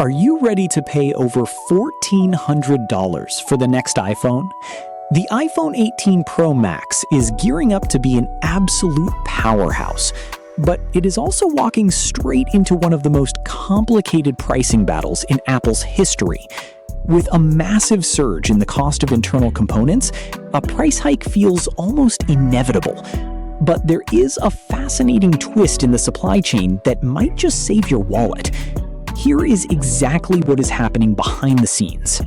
Are you ready to pay over $1,400 for the next iPhone? The iPhone 18 Pro Max is gearing up to be an absolute powerhouse, but it is also walking straight into one of the most complicated pricing battles in Apple's history. With a massive surge in the cost of internal components, a price hike feels almost inevitable. But there is a fascinating twist in the supply chain that might just save your wallet. Here is exactly what is happening behind the scenes.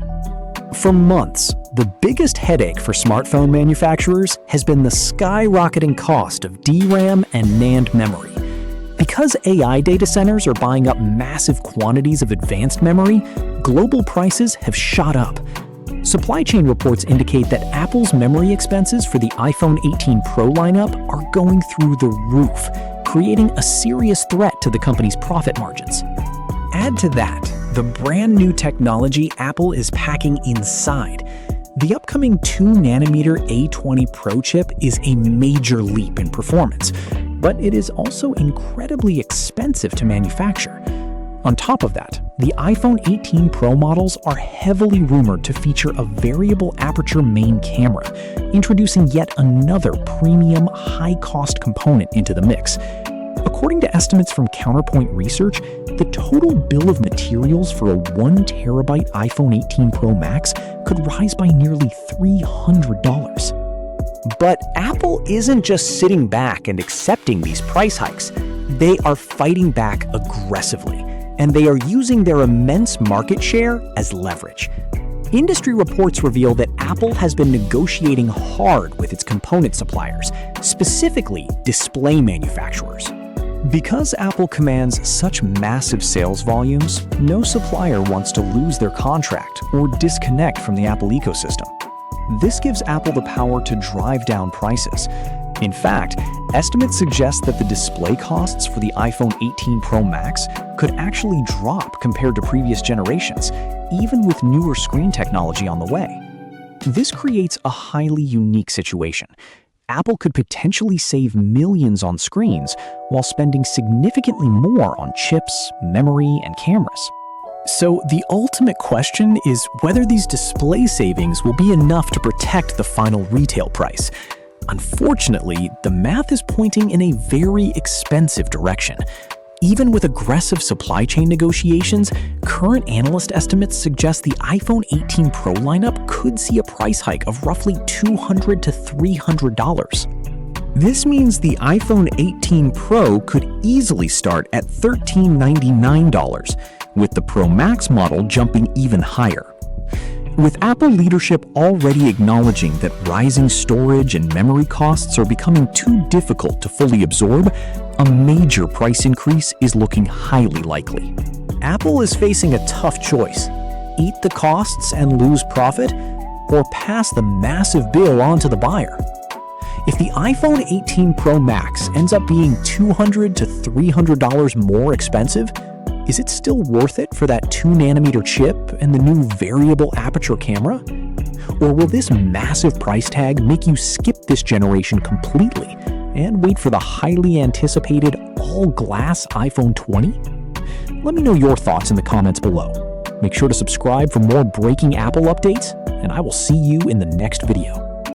For months, the biggest headache for smartphone manufacturers has been the skyrocketing cost of DRAM and NAND memory. Because AI data centers are buying up massive quantities of advanced memory, global prices have shot up. Supply chain reports indicate that Apple's memory expenses for the iPhone 18 Pro lineup are going through the roof, creating a serious threat to the company's profit margins. Add to that the brand new technology Apple is packing inside. The upcoming 2nm A20 Pro chip is a major leap in performance, but it is also incredibly expensive to manufacture. On top of that, the iPhone 18 Pro models are heavily rumored to feature a variable aperture main camera, introducing yet another premium, high-cost component into the mix. According to estimates from Counterpoint Research, the total bill of materials for a 1TB iPhone 18 Pro Max could rise by nearly $300. But Apple isn't just sitting back and accepting these price hikes. They are fighting back aggressively, and they are using their immense market share as leverage. Industry reports reveal that Apple has been negotiating hard with its component suppliers, specifically display manufacturers. Because Apple commands such massive sales volumes, no supplier wants to lose their contract or disconnect from the Apple ecosystem. This gives Apple the power to drive down prices. In fact, estimates suggest that the display costs for the iPhone 18 Pro Max could actually drop compared to previous generations, even with newer screen technology on the way. This creates a highly unique situation. Apple could potentially save millions on screens while spending significantly more on chips, memory, and cameras. So the ultimate question is whether these display savings will be enough to protect the final retail price. Unfortunately, the math is pointing in a very expensive direction. Even with aggressive supply chain negotiations, current analyst estimates suggest the iPhone 18 Pro lineup could see a price hike of roughly $200 to $300. This means the iPhone 18 Pro could easily start at $1,399, with the Pro Max model jumping even higher. With Apple leadership already acknowledging that rising storage and memory costs are becoming too difficult to fully absorb, a major price increase is looking highly likely. Apple is facing a tough choice: eat the costs and lose profit, or pass the massive bill on to the buyer. If the iPhone 18 Pro Max ends up being $200 to $300 more expensive, is it still worth it for that 2nm chip and the new variable aperture camera? Or will this massive price tag make you skip this generation completely and wait for the highly anticipated all-glass iPhone 20? Let me know your thoughts in the comments below. Make sure to subscribe for more breaking Apple updates, and I will see you in the next video.